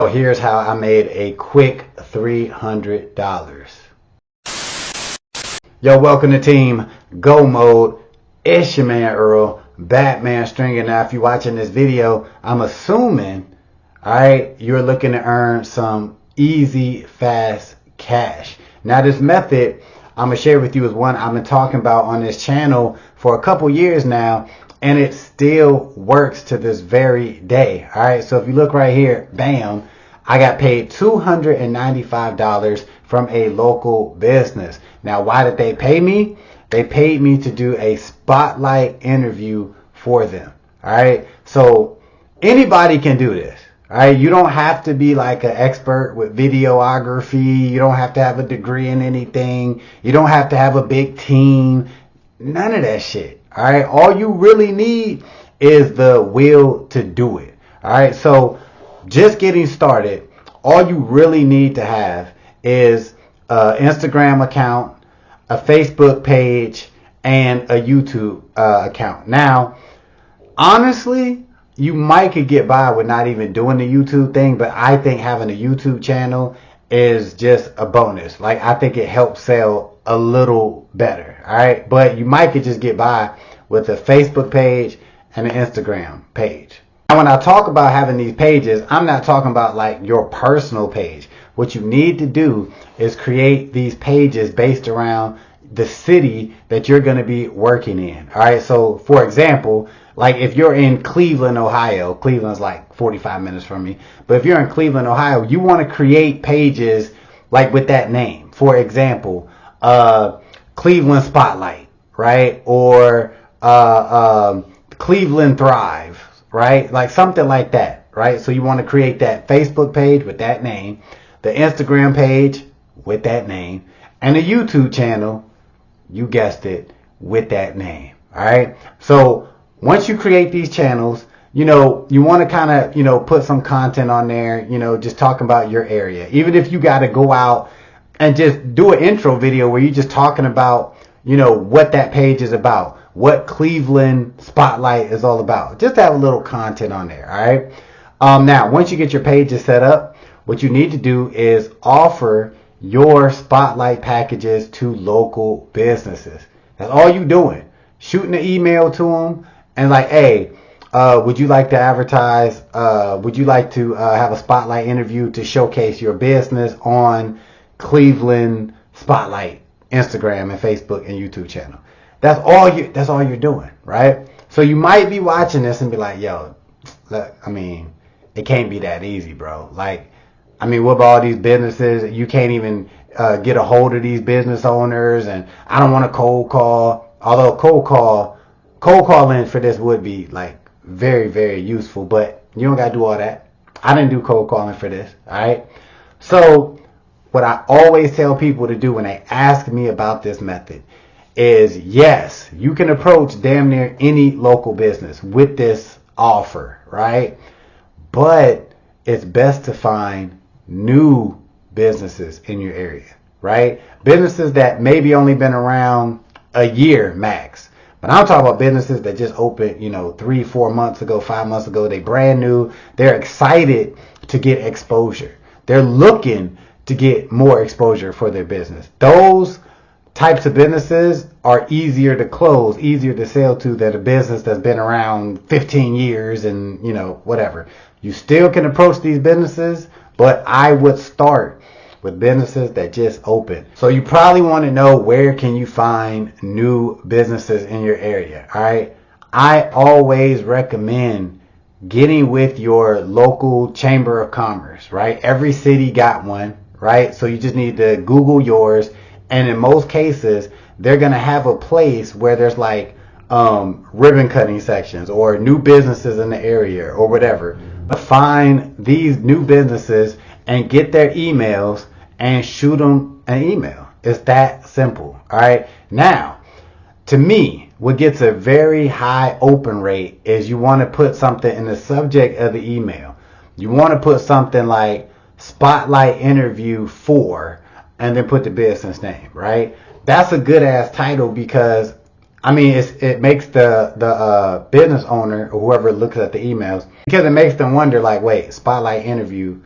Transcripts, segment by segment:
So here's how I made a quick $300. Yo, welcome to Team Go Mode. It's your man Earl, Batman Stringer. Now, if you're watching this video, I'm assuming, alright, you're looking to earn some easy, fast cash. Now, this method I'm going to share with you is one I've been talking about on this channel for a couple years now, and it still works to this very day. Alright, so if you look right here, bam, I got paid $295 from a local business. Now, why did they pay me? They paid me to do a spotlight interview for them. Alright, so anybody can do this. Alright, you don't have to be like an expert with videography. You don't have to have a degree in anything. You don't have to have a big team. None of that shit. Alright, all you really need is the will to do it. Alright, so just getting started, all you really need to have is an Instagram account, a Facebook page, and a YouTube account. Now, honestly, you might could get by with not even doing the YouTube thing, but I think having a YouTube channel is just a bonus. Like, I think it helps sell a little better. Alright, but you might could just get by with a Facebook page and an Instagram page. Now, when I talk about having these pages, I'm not talking about like your personal page. What you need to do is create these pages based around the city that you're going to be working in. All right. So, for example, like if you're in Cleveland, Ohio, Cleveland's like 45 minutes from me. But if you're in Cleveland, Ohio, you want to create pages like with that name. For example, Cleveland Spotlight, right? Or Cleveland Thrive, right? Like something like that, right? So you want to create that Facebook page with that name, the Instagram page with that name, and the YouTube channel, you guessed it, with that name. All right. So once you create these channels, you want to kind of, put some content on there, just talking about your area. Even if you got to go out and just do an intro video where you're just talking about, what that page is about, what Cleveland Spotlight is all about. Just have a little content on there. All right. Now, once you get your pages set up, what you need to do is offer your spotlight packages to local businesses. That's all you doing. Shooting an email to them and like, hey, would you like to advertise? Would you like to have a spotlight interview to showcase your business on Cleveland Spotlight, Instagram and Facebook and YouTube channel? That's all you're doing, right? So you might be watching this and be like, yo, look, it can't be that easy, bro. Like, what about all these businesses? You can't even get a hold of these business owners, and I don't want to cold call. Although cold calling for this would be like very, very useful, but you don't gotta do all that. I didn't do cold calling for this. All right. So what I always tell people to do when they ask me about this method is, yes, you can approach damn near any local business with this offer, right? But it's best to find new businesses in your area, right? Businesses that maybe only been around a year max. But I'm talking about businesses that just opened, 3-4 months ago, 5 months ago. They brand new. They're excited to get exposure. They're looking to get more exposure for their business. Those types of businesses are easier to close, easier to sell to than a business that's been around 15 years and, whatever. You still can approach these businesses, but I would start with businesses that just open. So you probably want to know, where can you find new businesses in your area? All right. I always recommend getting with your local chamber of commerce, right? Every city got one, right? So you just need to Google yours. And in most cases, they're going to have a place where there's like ribbon cutting sections or new businesses in the area or whatever. But find these new businesses and get their emails and shoot them an email. It's that simple. All right. Now, to me, what gets a very high open rate is you want to put something in the subject of the email. You want to put something like spotlight interview for, and then put the business name, right? That's a good ass title because it makes the business owner or whoever looks at the emails, because it makes them wonder like, wait, spotlight interview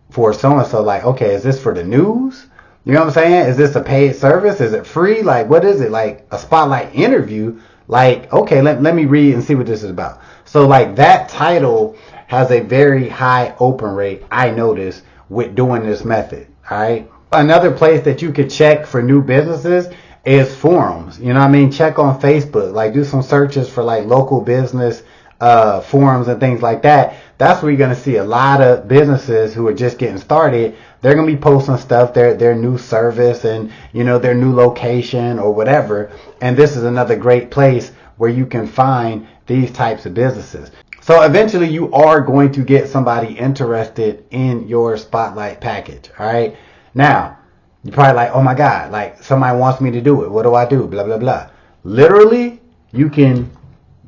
for so-and-so, like, okay, is this for the news? You know what I'm saying? Is this a paid service? Is it free? Like, what is it? Like a spotlight interview? Like, okay, let me read and see what this is about. So like that title has a very high open rate, I noticed, with doing this method. All right. Another place that you could check for new businesses is forums. You know what I mean? Check on Facebook. Like do some searches for like local business forums and things like that. That's where you're going to see a lot of businesses who are just getting started. They're going to be posting stuff, their new service and, you know, their new location or whatever. And this is another great place where you can find these types of businesses. So eventually you are going to get somebody interested in your spotlight package. All right. Now, you're probably like, oh my God, like somebody wants me to do it. What do I do? Blah, blah, blah. Literally, you're going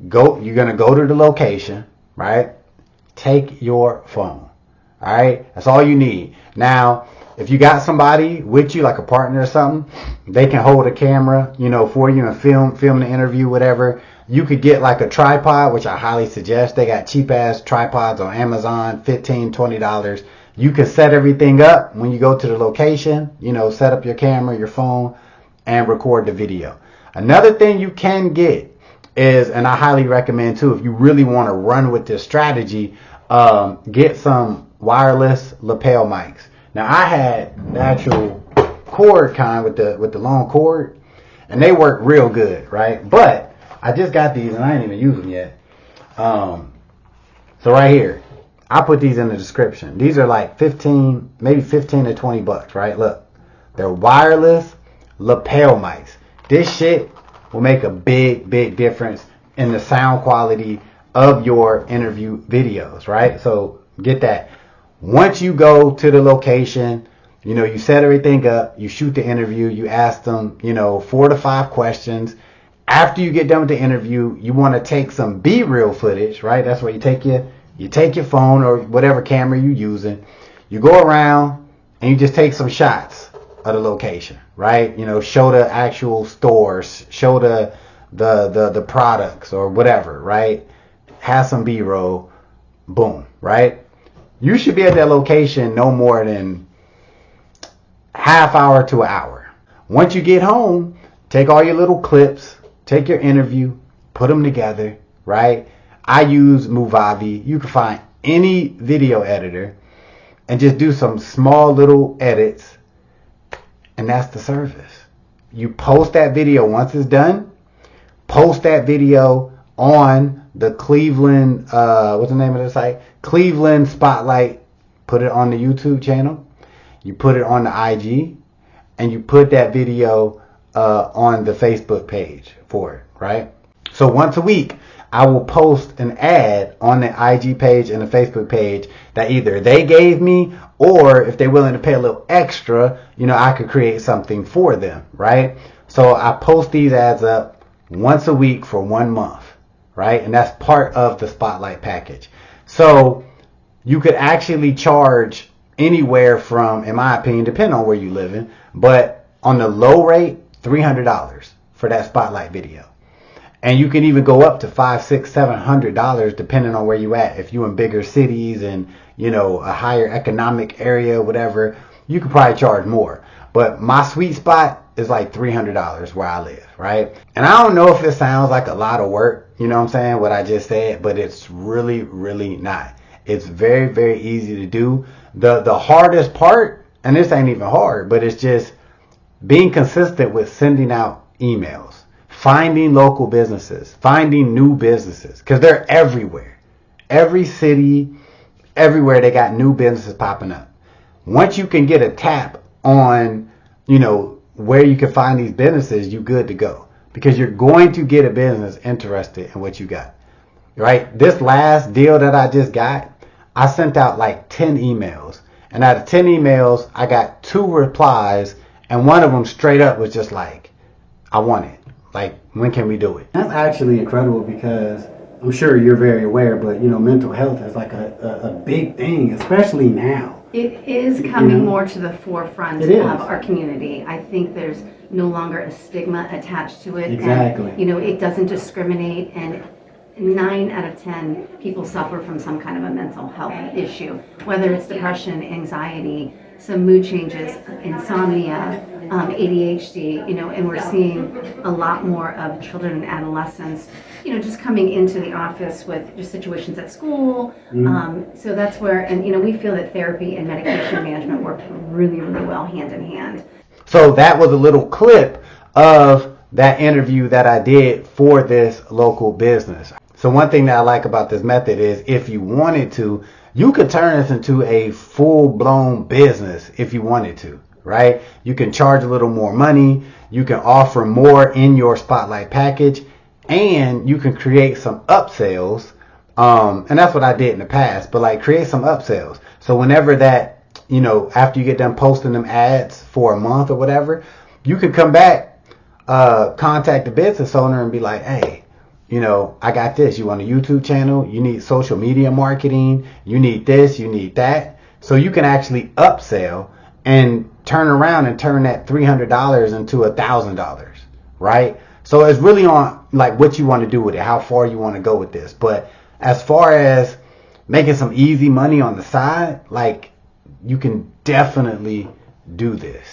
to go to the location, right? Take your phone. All right. That's all you need. Now, if you got somebody with you, like a partner or something, they can hold a camera, you know, for you and film the interview, whatever. You could get like a tripod, which I highly suggest. They got cheap ass tripods on Amazon, $15, $20. You can set everything up when you go to the location, you know, set up your camera, your phone, and record the video. Another thing you can get is, and I highly recommend too, if you really want to run with this strategy, get some wireless lapel mics. Now I had the actual cord kind with the long cord, and they work real good, right? But I just got these and I ain't even used them yet. So right here, I put these in the description. These are like 15, maybe 15 to 20 bucks, right? Look, they're wireless lapel mics. This shit will make a big, big difference in the sound quality of your interview videos, right? So get that. Once you go to the location, you know, you set everything up, you shoot the interview, you ask them, you know, 4 to 5 questions. After you get done with the interview, you want to take some B-reel footage, right? That's where you take your phone or whatever camera you're using. You go around and you just take some shots of the location, right? You know, show the actual stores, show the products or whatever, right? Have some B-roll, boom, right? You should be at that location no more than half hour to an hour. Once you get home, take all your little clips, take your interview, put them together, right? I use Movavi. You can find any video editor and just do some small little edits, and that's the service. You post that video once it's done. Post that video on the Cleveland, what's the name of the site? Cleveland Spotlight. Put it on the YouTube channel. You put it on the IG, and you put that video on the Facebook page for it, right? So once a week, I will post an ad on the IG page and the Facebook page that either they gave me, or if they're willing to pay a little extra, you know, I could create something for them, right? So I post these ads up once a week for 1 month, right? And that's part of the Spotlight package. So you could actually charge anywhere from, in my opinion, depending on where you live in, but on the low rate, $300 for that Spotlight video. And you can even go up to $500, $600, $700 depending on where you at. If you're in bigger cities and, you know, a higher economic area, whatever, you could probably charge more. But my sweet spot is like $300 where I live, right? And I don't know if it sounds like a lot of work, you know what I'm saying, what I just said, but it's really, really not. It's very, very easy to do. The hardest part, and this ain't even hard, but it's just being consistent with sending out emails, finding local businesses, finding new businesses, because they're everywhere. Every city, everywhere they got new businesses popping up. Once you can get a tap on, you know, where you can find these businesses, you're good to go, because you're going to get a business interested in what you got, right? This last deal that I just got, I sent out like 10 emails, and out of 10 emails, I got 2 replies, and one of them straight up was just like, I want it. Like, when can we do it? That's actually incredible, because I'm sure you're very aware, but, you know, mental health is like a big thing, especially now. It is coming more to the forefront of our community. I think there's no longer a stigma attached to it. Exactly. And, you know, it doesn't discriminate, and 9 out of 10 people suffer from some kind of a mental health issue, whether it's depression, anxiety, some mood changes, insomnia, ADHD, and we're seeing a lot more of children and adolescents, just coming into the office with just situations at school. So that's where, and we feel that therapy and medication management work really, really well hand in hand. So that was a little clip of that interview that I did for this local business. So one thing that I like about this method is if you wanted to, you could turn this into a full-blown business if you wanted to, right? You can charge a little more money, you can offer more in your Spotlight package, and you can create some upsells. And that's what I did in the past, but like create some upsells. So whenever that, after you get done posting them ads for a month or whatever, you can come back, contact the business owner and be like, hey, I got this. You want a YouTube channel? You need social media marketing. You need this. You need that. So you can actually upsell and turn around and turn that $300 into $1,000, right? So it's really on like what you want to do with it, how far you want to go with this. But as far as making some easy money on the side, like you can definitely do this.